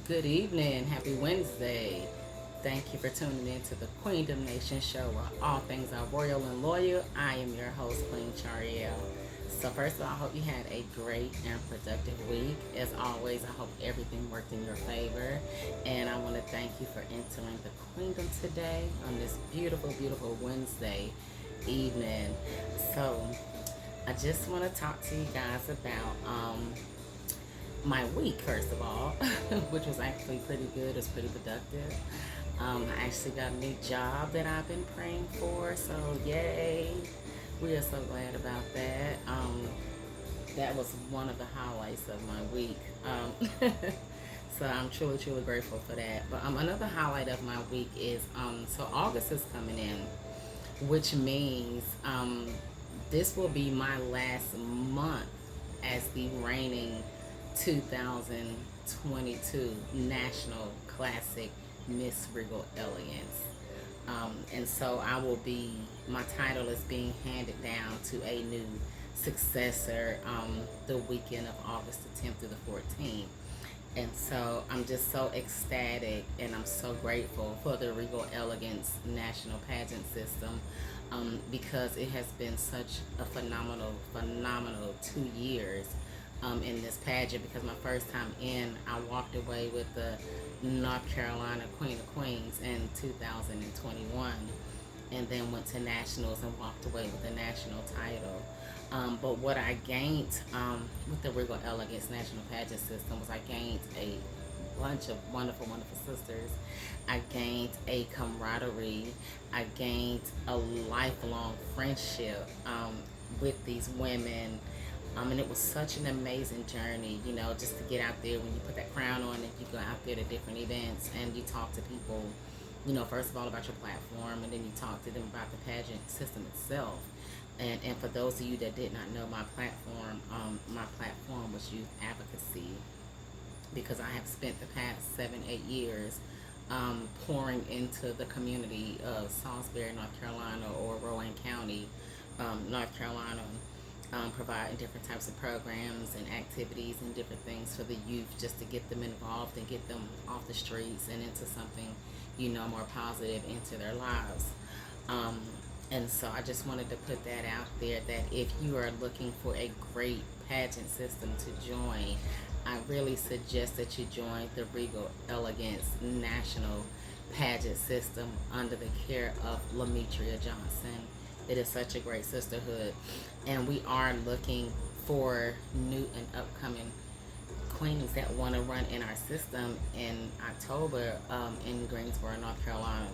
Good evening. Happy Wednesday. Thank you for tuning in to the QueendomNation show where all things are royal and loyal. I am your host, Queen Chariel. So first of all, I hope you had a great and productive week. As always, I hope everything worked in your favor. And I want to thank you for entering the Queendom today on this beautiful, beautiful Wednesday evening. So I just want to talk to you guys about my week, first of all, which was actually pretty good. It was pretty productive. I actually got a new job that I've been praying for, so yay! We are so glad about that. That was one of the highlights of my week. So I'm truly, truly grateful for that. But another highlight of my week is so August is coming in, which means this will be my last month as the reigning 2022 National Classic Miss Regal Elegance. And so my title is being handed down to a new successor the weekend of August the 10th through the 14th. And so I'm just so ecstatic and I'm so grateful for the Regal Elegance National Pageant System because it has been such a phenomenal 2 years in this pageant. Because my first time in, I walked away with the North Carolina Queen of Queens in 2021 and then went to nationals and walked away with the national title. But what I gained with the Regal Elegance National Pageant System was I gained a bunch of wonderful, wonderful sisters. I gained a camaraderie. I gained a lifelong friendship with these women. And it was such an amazing journey, just to get out there when you put that crown on and you go out there to different events and you talk to people, first of all about your platform, and then you talk to them about the pageant system itself. And for those of you that did not know my platform was youth advocacy, because I have spent the past 7-8 years pouring into the community of Salisbury, North Carolina, or Rowan County, North Carolina, providing different types of programs and activities and different things for the youth, just to get them involved and get them off the streets and into something, more positive into their lives. And so I just wanted to put that out there, that if you are looking for a great pageant system to join, I really suggest that you join the Regal Elegance National Pageant System under the care of Lametria Johnson. It is such a great sisterhood, and we are looking for new and upcoming queens that want to run in our system in October in Greensboro, North Carolina.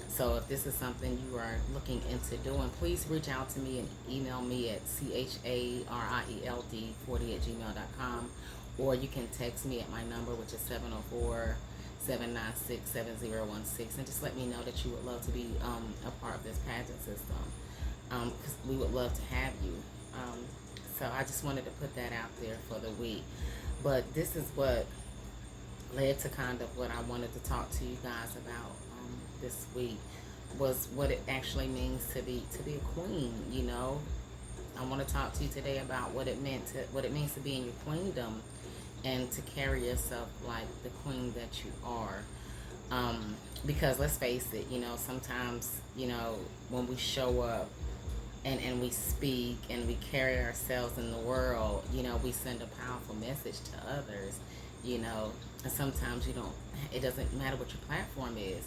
So if this is something you are looking into doing, please reach out to me and email me at charield40@gmail.com, or you can text me at my number, which is 704-796-7016, and just let me know that you would love to be a part of this pageant system, because we would love to have you. So I just wanted to put that out there for the week. But this is what led to kind of what I wanted to talk to you guys about this week, was what it actually means to be a queen. I want to talk to you today about what it means to be in your queendom and to carry yourself like the queen that you are. Because let's face it, sometimes, when we show up and we speak and we carry ourselves in the world, we send a powerful message to others, and sometimes it doesn't matter what your platform is,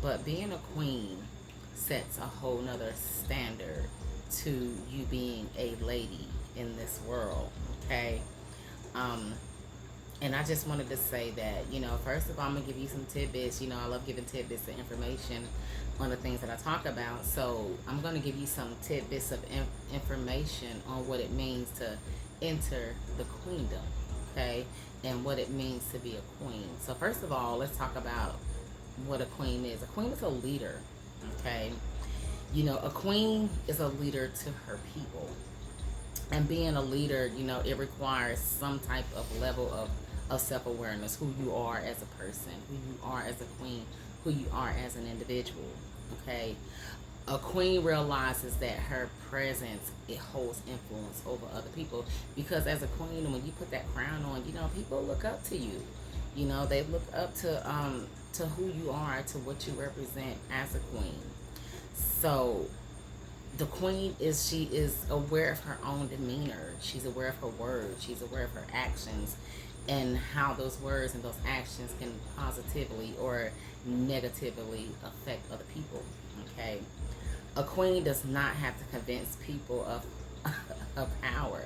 but being a queen sets a whole nother standard to you being a lady in this world, okay? And I just wanted to say that, first of all, I'm going to give you some tidbits. I love giving tidbits of information on the things that I talk about. So I'm going to give you some tidbits of information on what it means to enter the queendom, okay? And what it means to be a queen. So first of all, let's talk about what a queen is. A queen is a leader, okay? A queen is a leader to her people. And being a leader, it requires some type of level of self-awareness, who you are as a person, who you are as a queen, who you are as an individual, okay? A queen realizes that her presence, it holds influence over other people, because as a queen, when you put that crown on, people look up to you. They look up to who you are, to what you represent as a queen. So the queen is, she is aware of her own demeanor. She's aware of her words. She's aware of her actions, and how those words and those actions can positively or negatively affect other people. Okay, a queen does not have to convince people of of power,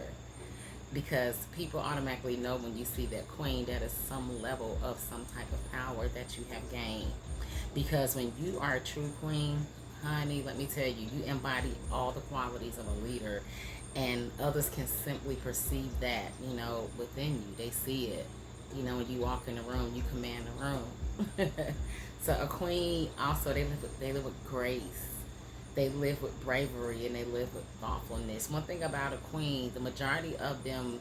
because people automatically know when you see that queen, that is some level of some type of power that you have gained. Because when you are a true queen, honey, let me tell you, you embody all the qualities of a leader, and others can simply perceive that, within you. They see it. When you walk in the room, you command the room. So a queen also, they live with grace. They live with bravery, and they live with thoughtfulness. One thing about a queen, the majority of them,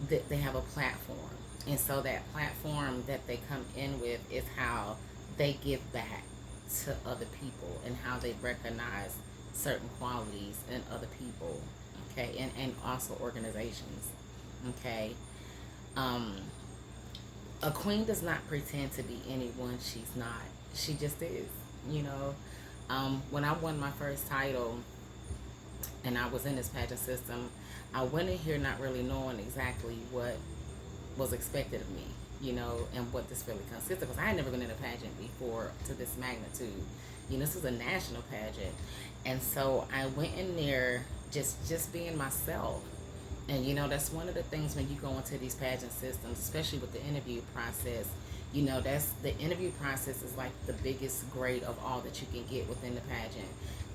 they have a platform. And so that platform that they come in with is how they give back to other people, and how they recognize certain qualities in other people. Okay, and also organizations. Okay. A queen does not pretend to be anyone she's not. She just is. When I won my first title and I was in this pageant system, I went in here not really knowing exactly what was expected of me, and what this really consisted of. Because I had never been in a pageant before to this magnitude. This is a national pageant. And so I went in there just being myself. And that's one of the things when you go into these pageant systems, especially with the interview process. That's the interview process is like the biggest grade of all that you can get within the pageant.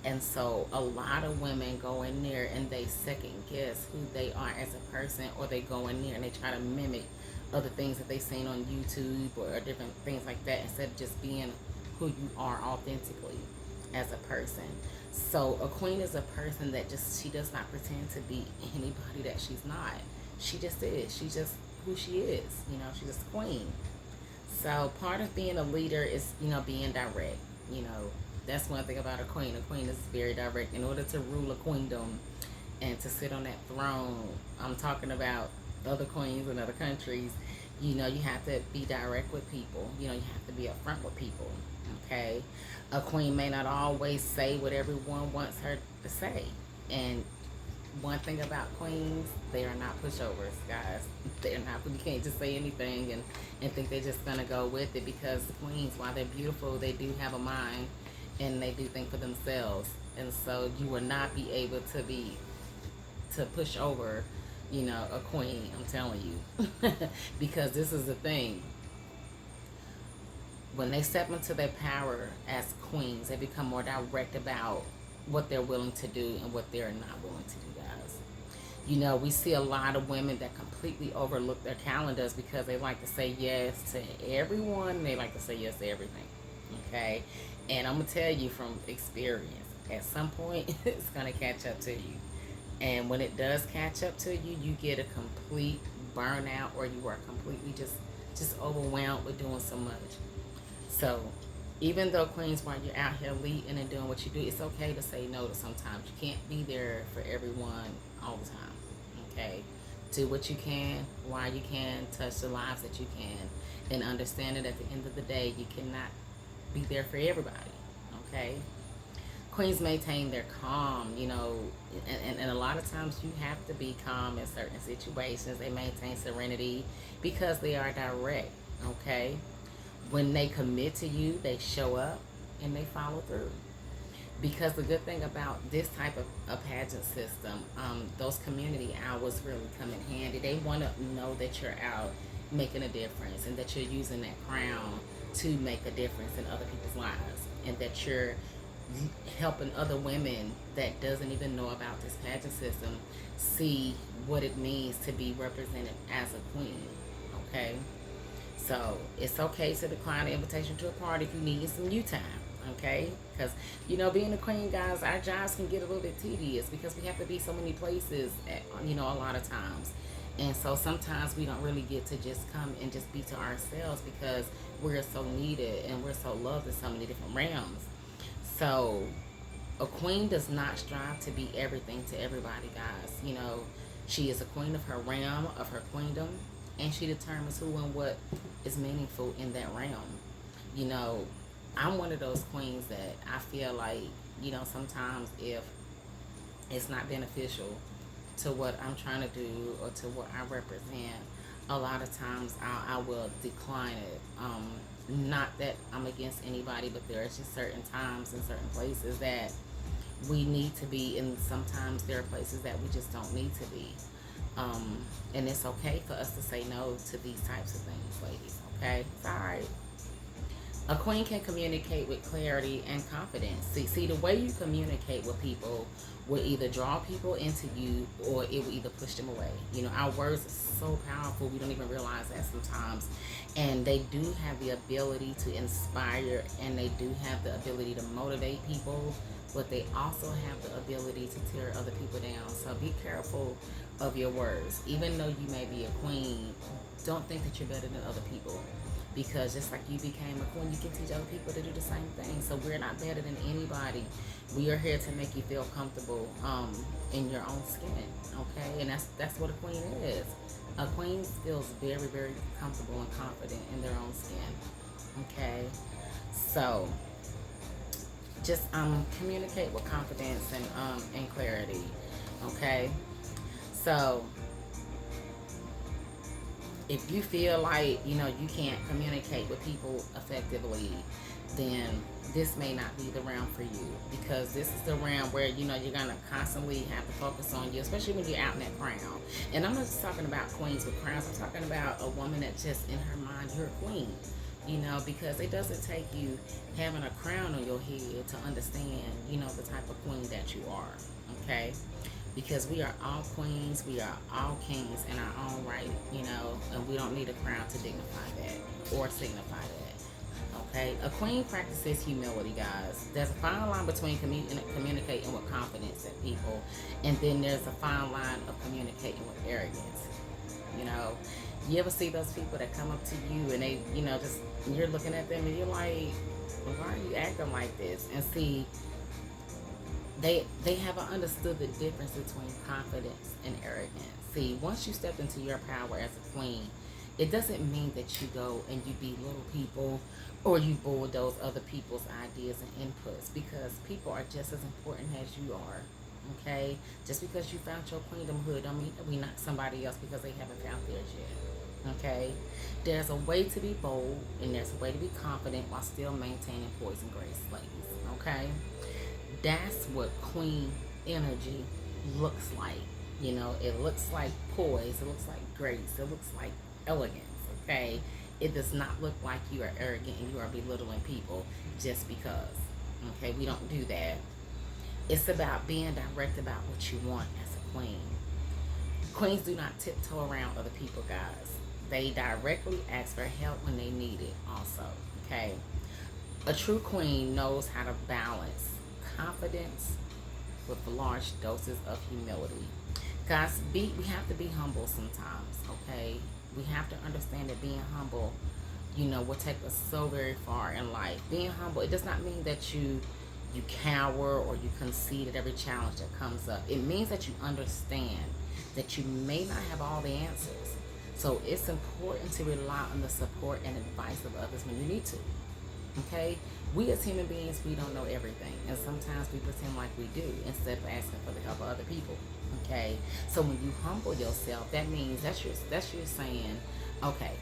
And so a lot of women go in there and they second guess who they are as a person, or they go in there and they try to mimic other things that they've seen on YouTube or different things like that, instead of just being who you are authentically as a person. So a queen is a person that she does not pretend to be anybody that she's not. She just is. She's just who she is. She's just a queen. So part of being a leader is, being direct. That's one thing about a queen. A queen is very direct. In order to rule a queendom and to sit on that throne, I'm talking about other queens in other countries, you have to be direct with people. You have to be upfront with people. Okay? A queen may not always say what everyone wants her to say. And one thing about queens, they are not pushovers, guys. They're not. You can't just say anything and think they're just gonna go with it, because queens, while they're beautiful, they do have a mind, and they do think for themselves. And so you will not be able to push over, a queen. I'm telling you, because this is the thing. When they step into their power as queens, they become more direct about what they're willing to do and what they're not willing to do, guys. We see a lot of women that completely overlook their calendars because they like to say yes to everyone. They like to say yes to everything. Okay? And I'm going to tell you from experience, at some point, it's going to catch up to you. And when it does catch up to you, you get a complete burnout, or you are completely just overwhelmed with doing so much. So, even though queens, while you're out here leading and doing what you do, it's okay to say no to sometimes. You can't be there for everyone all the time. Okay? Do what you can, while you can, touch the lives that you can, and understand that at the end of the day, you cannot be there for everybody. Okay? Queens maintain their calm, and a lot of times you have to be calm in certain situations. They maintain serenity because they are direct. Okay? When they commit to you, they show up and they follow through. Because the good thing about this type of a pageant system, those community hours really come in handy. They want to know that you're out making a difference, and that you're using that crown to make a difference in other people's lives, and that you're helping other women that doesn't even know about this pageant system see what it means to be represented as a queen. Okay? So it's okay to decline an invitation to a party if you need some you time. Okay? Because, being a queen, guys, our jobs can get a little bit tedious because we have to be so many places, a lot of times. And so sometimes we don't really get to just come and just be to ourselves, because we're so needed and we're so loved in so many different realms. So A queen does not strive to be everything to everybody, guys. You know, she is a queen of her realm, of her queendom, and she determines who and what is meaningful in that realm. You know, I'm one of those queens that I feel like, you know, sometimes if it's not beneficial to what I'm trying to do or to what I represent, a lot of times I will decline it. Not that I'm against anybody, but there are just certain times and certain places that we need to be, and sometimes there are places that we just don't need to be. And it's okay for us to say no to these types of things, ladies. Okay, it's all right. A queen can communicate with clarity and confidence. See, the way you communicate with people will either draw people into you or it will either push them away. You know, our words are so powerful, we don't even realize that sometimes. And they do have the ability to inspire, and they do have the ability to motivate people, but they also have the ability to tear other people down. So be careful of your words. Even though you may be a queen, don't think that you're better than other people, because just like you became a queen, you can teach other people to do the same thing. So we're not better than anybody. We are here to make you feel comfortable in your own skin, okay? And that's what a queen is. A queen feels very, very comfortable and confident in their own skin, okay? So just communicate with confidence and clarity, okay? So if you feel like, you know, you can't communicate with people effectively, then this may not be the realm for you, because this is the realm where, you know, you're gonna constantly have to focus on you, especially when you're out in that crown. And I'm not just talking about queens with crowns. I'm talking about a woman that just in her mind, you're a queen. You know, because it doesn't take you having a crown on your head to understand, you know, the type of queen that you are. Okay, because we are all queens, we are all kings in our own right, you know, and we don't need a crown to dignify that or signify that. Okay, a queen practices humility, guys. There's a fine line between communicating with confidence in people, and then there's a fine line of communicating with arrogance. You know, you ever see those people that come up to you and they, you know, just you're looking at them and you're like, why are you acting like this? And see, they haven't understood the difference between confidence and arrogance. See, once you step into your power as a queen, it doesn't mean that you go and you belittle people or you bulldoze other people's ideas and inputs, because people are just as important as you are. Okay? Just because you found your queendomhood don't mean that we not somebody else because they haven't found theirs yet. Okay? There's a way to be bold and there's a way to be confident while still maintaining poise and grace, ladies. Okay? That's what queen energy looks like. You know, it looks like poise, it looks like grace, it looks like elegance, okay? It does not look like you are arrogant and you are belittling people just because. Okay, we don't do that. It's about being direct about what you want as a queen. Queens do not tiptoe around other people, guys. They directly ask for help when they need it also, okay? A true queen knows how to balance confidence with large doses of humility. Guys, we have to be humble sometimes, okay? We have to understand that being humble, you know, will take us so very far in life. Being humble, it does not mean that you cower or you concede at every challenge that comes up. It means that you understand that you may not have all the answers. So it's important to rely on the support and advice of others when you need to. Okay? We as human beings, we don't know everything. And sometimes we pretend like we do instead of asking for the help of other people. Okay? So when you humble yourself, that means that's your saying, okay,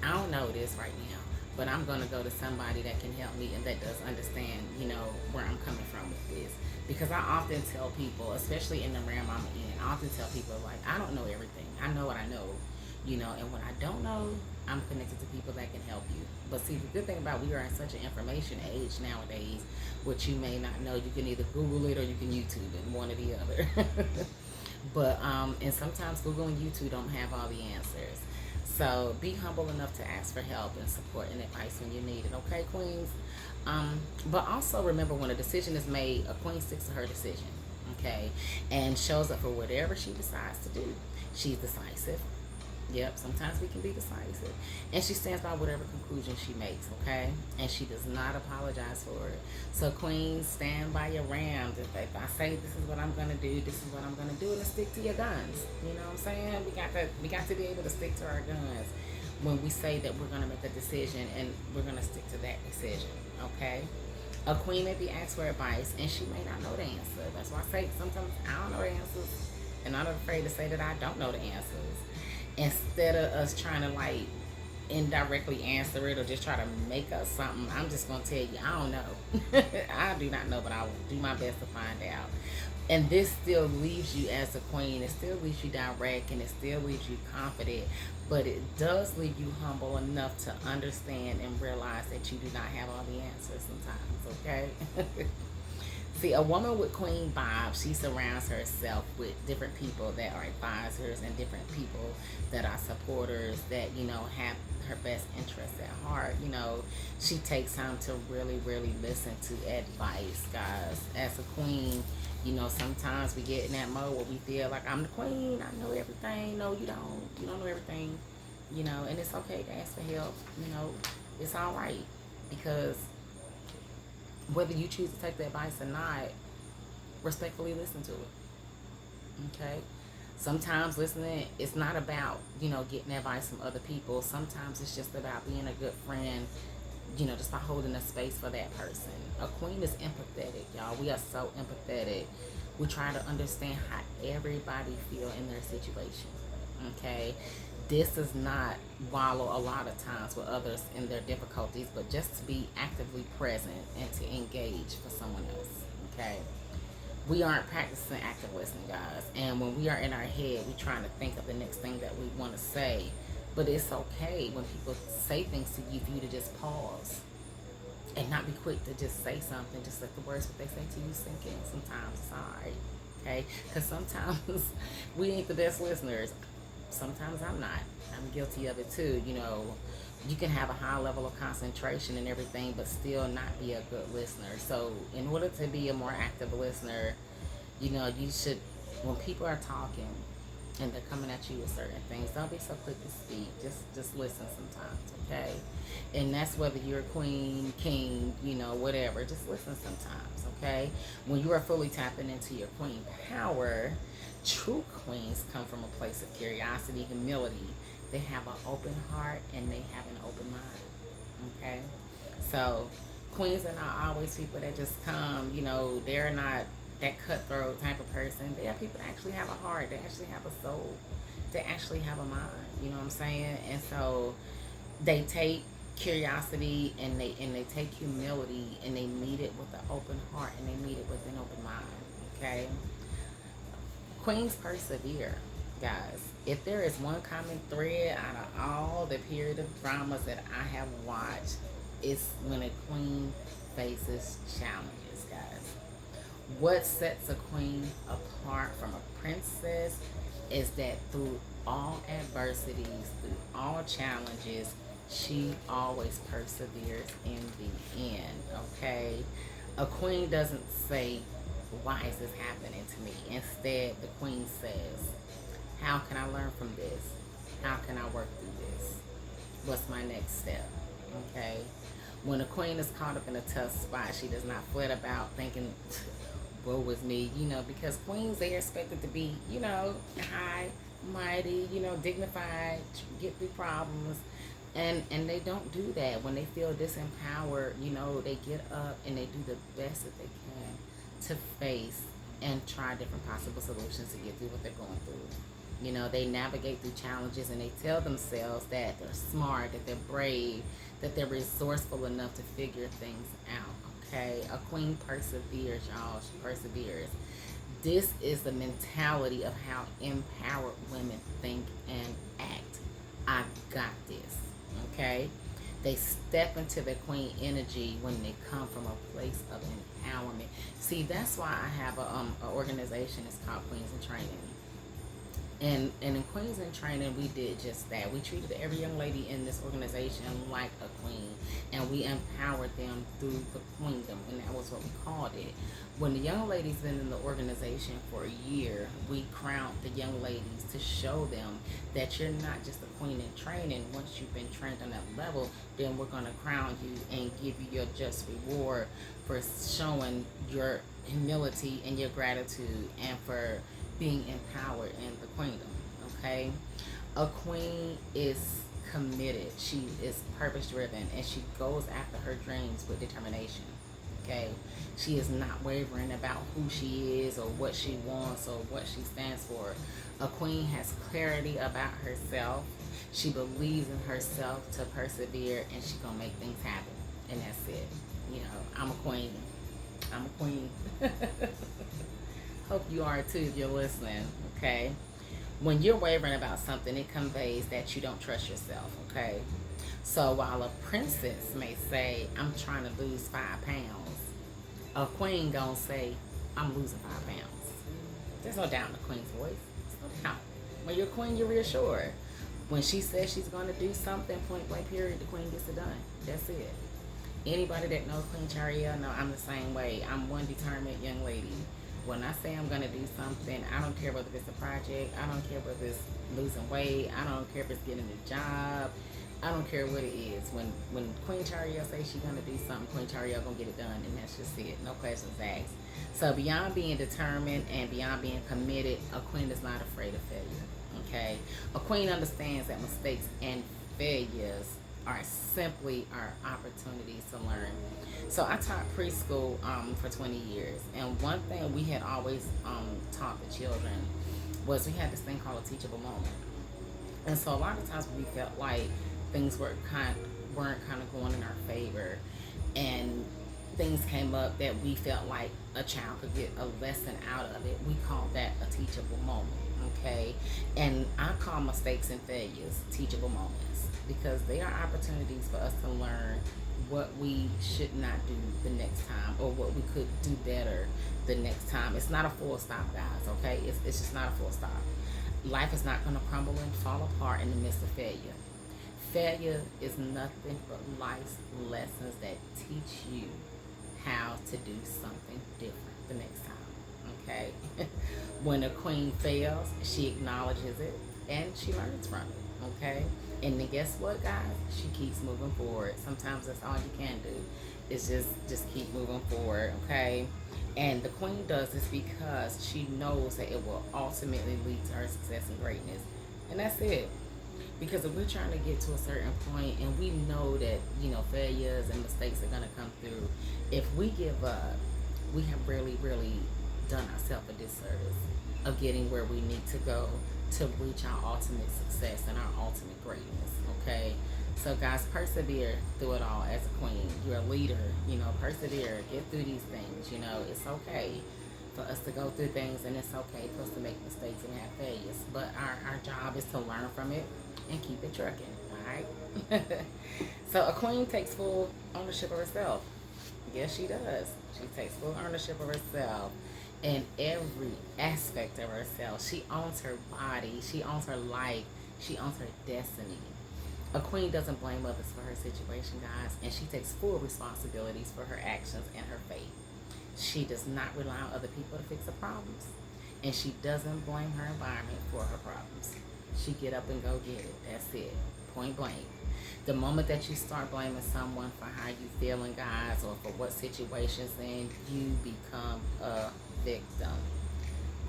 I don't know this right now, but I'm going to go to somebody that can help me and that does understand, you know, where I'm coming from with this. Because I often tell people, especially in the realm I'm in, I often tell people, like, I don't know everything. I know what I know, you know, and when I don't know, I'm connected to people that can help you. But see, the good thing about we are in such an information age nowadays, which you may not know, you can either Google it or you can YouTube it, one or the other. But, and sometimes Google and YouTube don't have all the answers. So be humble enough to ask for help and support and advice when you need it, okay, queens? But also remember, when a decision is made, a queen sticks to her decision, okay? And shows up for whatever she decides to do. She's decisive. Yep, sometimes we can be decisive. And she stands by whatever conclusion she makes, okay? And she does not apologize for it. So, Queen, stand by your rams. If I say this is what I'm gonna do, this is what I'm gonna do, and stick to your guns. You know what I'm saying? We got to be able to stick to our guns when we say that we're gonna make a decision, and we're gonna stick to that decision, okay? A queen may be asked for advice and she may not know the answer. That's why I say sometimes I don't know the answers, and I'm not afraid to say that I don't know the answers. Instead of us trying to like indirectly answer it or just try to make up something, I'm just gonna tell you I don't know. I do not know, but I will do my best to find out. And this still leaves you as a queen. It still leaves you direct, and it still leaves you confident. But it does leave you humble enough to understand and realize that you do not have all the answers sometimes. Okay. See, a woman with queen vibes, she surrounds herself with different people that are advisors and different people that are supporters that, have her best interests at heart. She takes time to really, really listen to advice, guys. As a queen, sometimes we get in that mode where we feel like I'm the queen, I know everything. No, you don't. You don't know everything. And it's okay to ask for help. It's all right, because whether you choose to take the advice or not, respectfully listen to it. Okay? Sometimes listening, it's not about, getting advice from other people. Sometimes it's just about being a good friend, just by holding a space for that person. A queen is empathetic, y'all. We are so empathetic. We try to understand how everybody feel in their situation. Okay? This does not wallow a lot of times with others in their difficulties, but just to be actively present and to engage for someone else. Okay? We aren't practicing active listening, guys. And when we are in our head, we're trying to think of the next thing that we want to say. But it's okay when people say things to you for you to just pause and not be quick to just say something. Just let the words what they say to you sink in. Sometimes it's all right. Okay? Because sometimes we ain't the best listeners. Sometimes I'm not. I'm guilty of it too. You can have a high level of concentration and everything, but still not be a good listener. So, in order to be a more active listener, you should, when people are talking and they're coming at you with certain things, don't be so quick to speak. Just listen sometimes, okay? And that's whether you're a queen, king, whatever. Just listen sometimes, okay? When you are fully tapping into your queen power, true queens come from a place of curiosity, humility. They have an open heart and they have an open mind. Okay? So queens are not always people that just come, they're not that cutthroat type of person. They are people that actually have a heart, they actually have a soul, they actually have a mind. You know what I'm saying? And so they take curiosity and they take humility and they meet it with an open heart and they meet it with an open mind. Okay? Queens persevere, guys. If there is one common thread out of all the period of dramas that I have watched, it's when a queen faces challenges, guys. What sets a queen apart from a princess is that through all adversities, through all challenges, she always perseveres in the end, okay? A queen doesn't say, why is this happening to me? Instead, the queen says, how can I learn from this? How can I work through this? What's my next step? Okay? When a queen is caught up in a tough spot, she does not fret about thinking, woe was me, because queens, they are expected to be, high, mighty, dignified, get through problems. And they don't do that. When they feel disempowered, they get up and they do the best that they can to face and try different possible solutions to get through what they're going through. They navigate through challenges and they tell themselves that they're smart, that they're brave, that they're resourceful enough to figure things out. Okay? A queen perseveres, y'all. She perseveres. This is the mentality of how empowered women think and act. I got this. Okay? They step into their queen energy when they come from a place of empowerment. See, that's why I have a organization. It's called Queens in Training. And in Queens in Training, we did just that. We treated every young lady in this organization like a queen, and we empowered them through the Queendom, and that was what we called it. When the young ladies been in the organization for a year, we crowned the young ladies to show them that you're not just a queen in training. Once you've been trained on that level, then we're gonna crown you and give you your just reward for showing your humility and your gratitude and for being empowered in the queendom. Okay, a queen is committed, she is purpose driven, and she goes after her dreams with determination. Okay, she is not wavering about who she is or what she wants or what she stands for. A queen has clarity about herself, she believes in herself to persevere, and she gonna make things happen, and that's it. You know, I'm a queen. I'm a queen. Hope you are too if you're listening, okay? When you're wavering about something, it conveys that you don't trust yourself, okay? So while a princess may say, I'm trying to lose 5 pounds, a queen gonna say, I'm losing 5 pounds. There's no doubt in the queen's voice. There's no doubt. When you're a queen, you're reassured. When she says she's gonna do something, point blank period, the queen gets it done. That's it. Anybody that knows Queen Charia know I'm the same way. I'm one determined young lady. When I say I'm gonna do something, I don't care whether it's a project, I don't care whether it's losing weight, I don't care if it's getting a job, I don't care what it is. When Queen Charia says she's gonna do something, Queen Charia gonna get it done, and that's just it. No questions asked. So beyond being determined and beyond being committed, a queen is not afraid of failure. Okay, a queen understands that mistakes and failures are simply our opportunities to learn. So I taught preschool for 20 years, and one thing we had always taught the children was we had this thing called a teachable moment. And so a lot of times we felt like things weren't kind of going in our favor, and things came up that we felt like a child could get a lesson out of it. We called that a teachable moment. Okay, and I call mistakes and failures teachable moments because they are opportunities for us to learn what we should not do the next time or what we could do better the next time. It's not a full stop, guys. Okay, it's just not a full stop. Life is not going to crumble and fall apart in the midst of failure. Failure is nothing but life's lessons that teach you how to do something different the next time. Okay, when a queen fails, she acknowledges it and she learns from it. Okay, and then guess what, guys? She keeps moving forward. Sometimes that's all you can do is just keep moving forward. Okay, and the queen does this because she knows that it will ultimately lead to her success and greatness, and that's it. Because if we're trying to get to a certain point and we know that failures and mistakes are gonna come through, if we give up, we have really done ourselves a disservice of getting where we need to go to reach our ultimate success and our ultimate greatness. Okay, so guys, persevere through it all. As a queen, you're a leader, persevere, get through these things. It's okay for us to go through things, and it's okay for us to make mistakes and have failures, but our job is to learn from it and keep it trucking. All right. So a queen takes full ownership of herself. Yes, she does. She takes full ownership of herself in every aspect of herself. She owns her body. She owns her life. She owns her destiny. A queen doesn't blame others for her situation, guys, and she takes full responsibilities for her actions and her fate. She does not rely on other people to fix her problems, and she doesn't blame her environment for her problems. She get up and go get it. That's it. Point blank. The moment that you start blaming someone for how you feeling, guys, or for what situations, then you become a victim.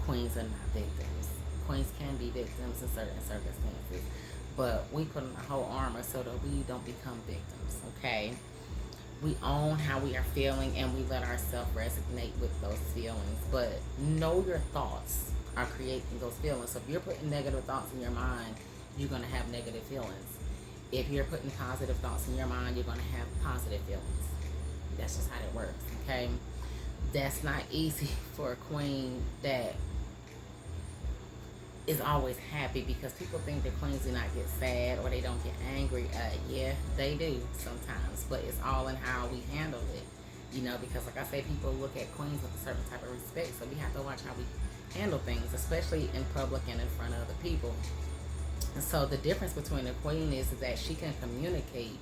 Queens are not victims. Queens can be victims in certain circumstances, but we put on a whole armor so that we don't become victims. Okay, we own how we are feeling and we let ourselves resonate with those feelings. But know your thoughts are creating those feelings. So if you're putting negative thoughts in your mind, you're gonna have negative feelings. If you're putting positive thoughts in your mind, you're gonna have positive feelings. That's just how it works. Okay. That's not easy for a queen that is always happy, because people think that queens do not get sad or they don't get angry. Yeah, they do sometimes, but it's all in how we handle it. Because like I say, people look at queens with a certain type of respect, so we have to watch how we handle things, especially in public and in front of other people. And so the difference between a queen is that she can communicate,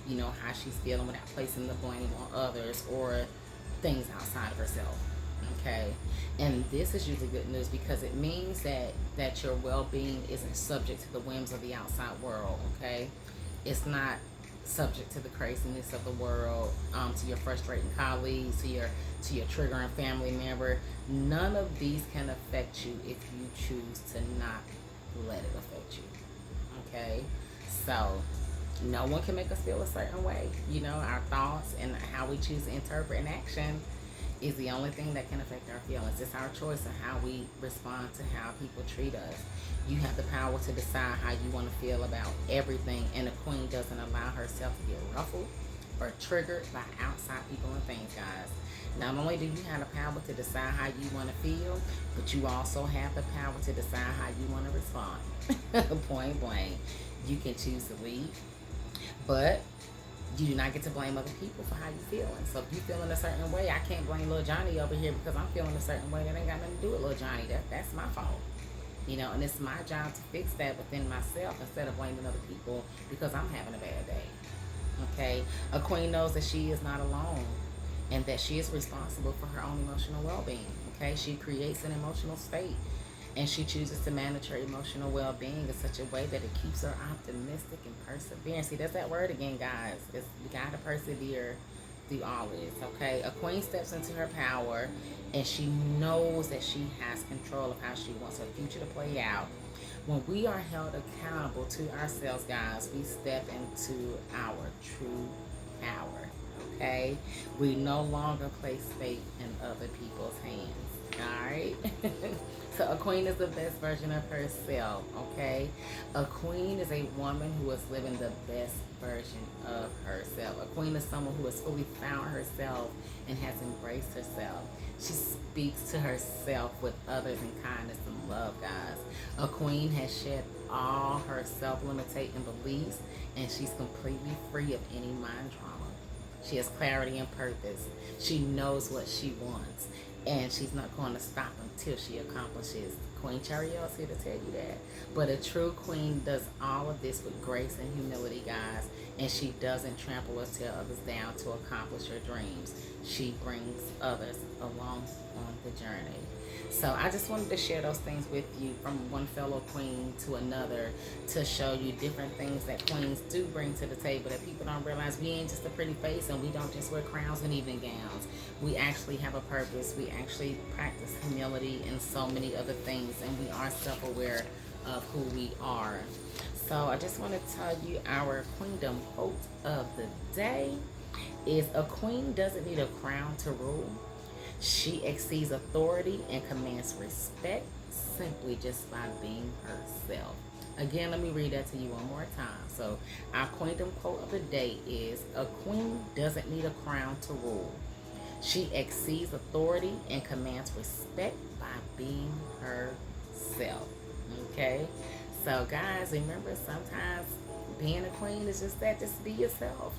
how she's feeling without placing the blame on others or things outside of herself. Okay, and this is usually good news because it means that your well-being isn't subject to the whims of the outside world. Okay, it's not subject to the craziness of the world, to your frustrating colleagues, to your triggering family member. None of these can affect you if you choose to not let it affect you. Okay, so no one can make us feel a certain way. Our thoughts and how we choose to interpret an action is the only thing that can affect our feelings. It's our choice of how we respond to how people treat us. You have the power to decide how you want to feel about everything, and a queen doesn't allow herself to get ruffled or triggered by outside people and things, guys. Not only do you have the power to decide how you want to feel, but you also have the power to decide how you want to respond. Point blank. You can choose to leave, but you do not get to blame other people for how you feeling. So if you feeling a certain way, I can't blame little Johnny over here because I'm feeling a certain way. That ain't got nothing to do with little Johnny. That's my fault. And it's my job to fix that within myself instead of blaming other people because I'm having a bad day. Okay? A queen knows that she is not alone and that she is responsible for her own emotional well-being. Okay? She creates an emotional state and she chooses to manage her emotional well-being in such a way that it keeps her optimistic and persevering. See, that's that word again, guys. We gotta persevere through all this, okay? A queen steps into her power and she knows that she has control of how she wants her future to play out. When we are held accountable to ourselves, guys, we step into our true power, okay? We no longer place faith in other people's hands, all right? So a queen is the best version of herself, okay? A queen is a woman who is living the best version of herself. A queen is someone who has fully found herself and has embraced herself. She speaks to herself with others in kindness and love, guys. A queen has shed all her self-limiting beliefs and she's completely free of any mind trauma. She has clarity and purpose. She knows what she wants and she's not going to stop until she accomplishes. Queen Chariot is here to tell you that. But a true queen does all of this with grace and humility, guys, and she doesn't trample or tear others down to accomplish her dreams. She brings others along on the journey. So I just wanted to share those things with you from one fellow queen to another to show you different things that queens do bring to the table that people don't realize. We ain't just a pretty face and we don't just wear crowns and evening gowns. We actually have a purpose. We actually practice humility and so many other things, and we are self-aware of who we are. So I just want to tell you our Queendom quote of the day is: a queen doesn't need a crown to rule. She exceeds authority and commands respect simply just by being herself. Again, let me read that to you one more time. So our Queendom quote of the day is: a queen doesn't need a crown to rule. She exceeds authority and commands respect by being herself. Okay? So guys, remember, sometimes being a queen is just that, just be yourself,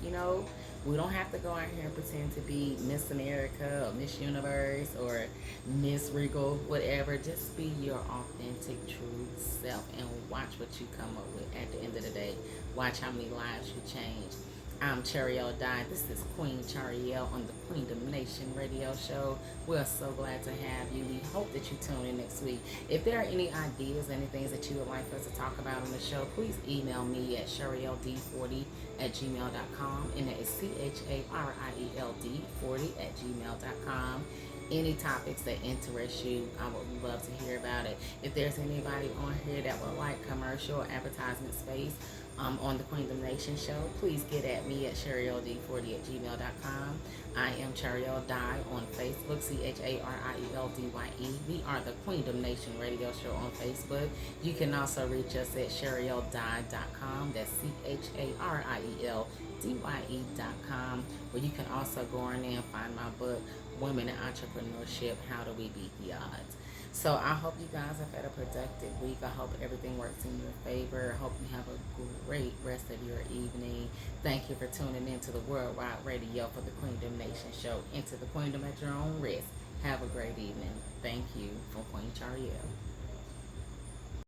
We don't have to go out here and pretend to be Miss America or Miss Universe or Miss Regal, whatever. Just be your authentic, true self and watch what you come up with at the end of the day. Watch how many lives you change. I'm Chariel Dye. This is Queen Chariel on the Queendom Nation radio show. We're so glad to have you. We hope that you tune in next week. If there are any ideas, any things that you would like us to talk about on the show, please email me at charield40@gmail.com, and that is CHARIELD40@gmail.com. Any topics that interest you, I would love to hear about it. If there's anybody on here that would like commercial advertisement space on the Queendom Nation show, please get at me at charield40@gmail.com. I am Chariel Dye on Facebook, CHARIELDYE. We are the Queendom Nation radio show on Facebook. You can also reach us at CharielDye.com. That's CHARIELDYE.com, where you can also go on there and find my book, Women in Entrepreneurship, How Do We Beat the Odds? So I hope you guys have had a productive week. I hope everything works in your favor. I hope you have a great rest of your evening. Thank you for tuning in to the Worldwide Radio for the Queendom Nation show. Into the Queendom at your own risk. Have a great evening. Thank you from Queen Charielle.